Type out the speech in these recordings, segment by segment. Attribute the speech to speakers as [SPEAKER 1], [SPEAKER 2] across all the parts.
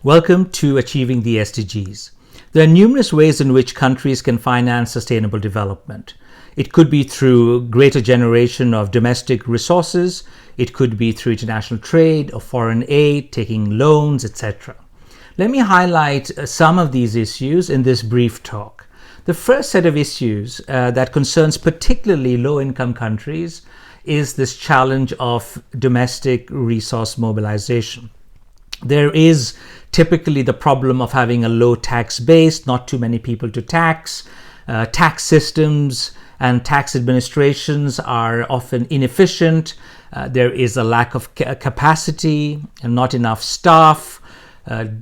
[SPEAKER 1] Welcome to Achieving the SDGs. There are numerous ways in which countries can finance sustainable development. It could be through greater generation of domestic resources, it could be through international trade or foreign aid, taking loans, etc. Let me highlight some of these issues in this brief talk. The first set of issues that concerns particularly low-income countries is this challenge of domestic resource mobilization. There is typically the problem of having a low tax base, not too many people to tax. Tax systems and tax administrations are often inefficient. There is a lack of capacity and not enough staff.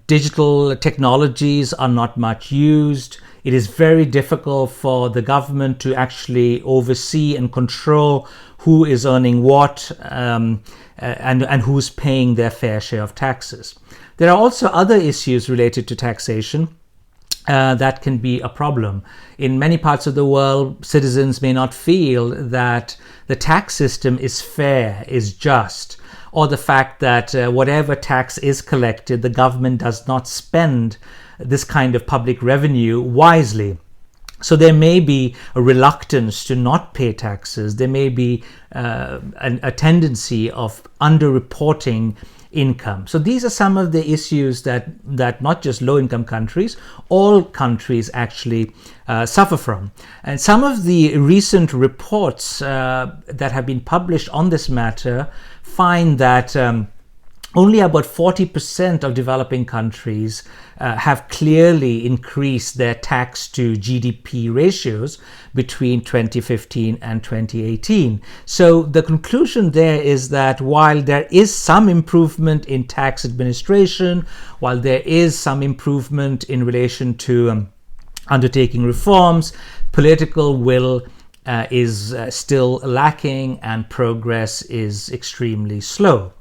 [SPEAKER 1] Digital technologies are not much used. It is very difficult for the government to actually oversee and control who is earning what and who's paying their fair share of taxes. There are also other issues related to taxation that can be a problem. In many parts of the world, citizens may not feel that the tax system is fair, is just, or the fact that whatever tax is collected, the government does not spend this kind of public revenue wisely. So there may be a reluctance to not pay taxes. There may be a tendency of underreporting income. So these are some of the issues that not just low-income countries, all countries actually suffer from. And some of the recent reports that have been published on this matter find that only about 40% of developing countries have clearly increased their tax to GDP ratios between 2015 and 2018. So the conclusion there is that while there is some improvement in tax administration, while there is some improvement in relation to undertaking reforms, political will is still lacking and progress is extremely slow.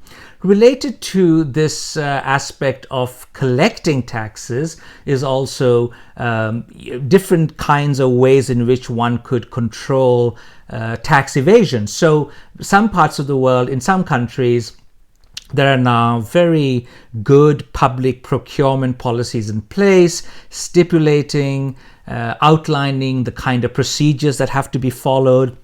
[SPEAKER 1] Related to this aspect of collecting taxes is also different kinds of ways in which one could control tax evasion. So some parts of the world, in some countries, there are now very good public procurement policies in place, stipulating, outlining the kind of procedures that have to be followed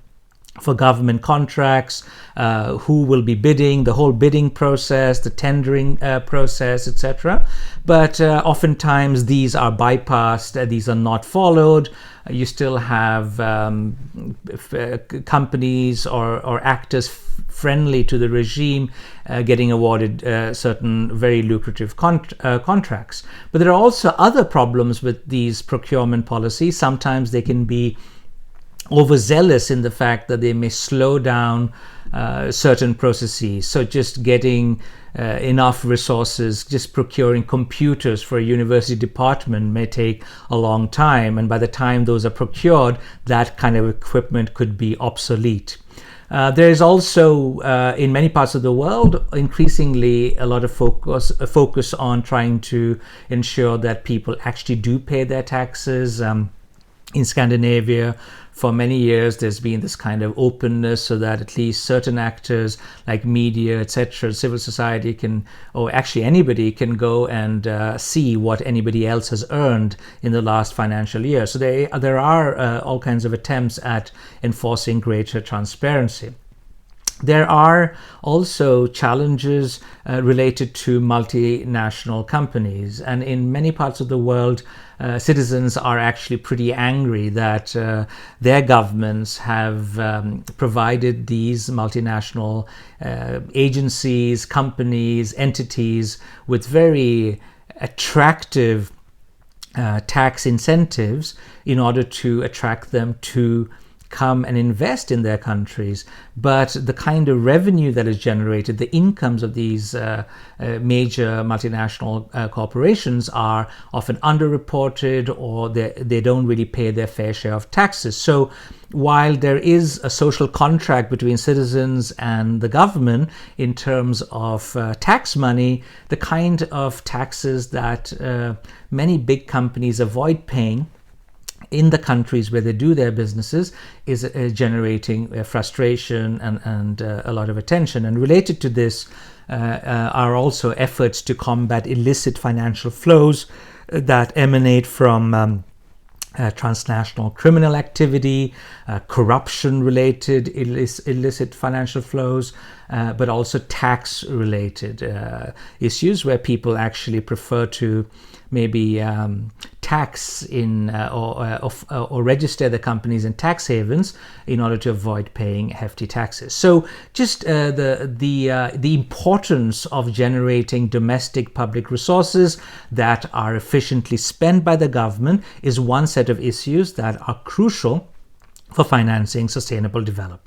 [SPEAKER 1] for government contracts, who will be bidding, the whole bidding process, the tendering process, etc. But oftentimes these are bypassed, these are not followed. You still have companies or actors friendly to the regime getting awarded certain very lucrative contracts. But there are also other problems with these procurement policies. Sometimes they can be overzealous in the fact that they may slow down certain processes. So just getting enough resources, just procuring computers for a university department may take a long time. And by the time those are procured, that kind of equipment could be obsolete. There is also, in many parts of the world, increasingly a lot of focus on trying to ensure that people actually do pay their taxes. In Scandinavia, for many years, there's been this kind of openness so that at least certain actors like media, etc., civil society can, or actually anybody can go and see what anybody else has earned in the last financial year. So there are all kinds of attempts at enforcing greater transparency. There are also challenges related to multinational companies, and in many parts of the world, citizens are actually pretty angry that their governments have provided these multinational agencies, companies, entities with very attractive tax incentives in order to attract them to come and invest in their countries, but the kind of revenue that is generated, the incomes of these major multinational corporations are often underreported, or they don't really pay their fair share of taxes. So while there is a social contract between citizens and the government in terms of tax money, the kind of taxes that many big companies avoid paying in the countries where they do their businesses is generating frustration and a lot of attention. And related to this, are also efforts to combat illicit financial flows that emanate from transnational criminal activity, corruption-related illicit financial flows, but also tax-related issues where people actually prefer to maybe tax in or register the companies in tax havens in order to avoid paying hefty taxes. So just the importance of generating domestic public resources that are efficiently spent by the government is one set of issues that are crucial for financing sustainable development.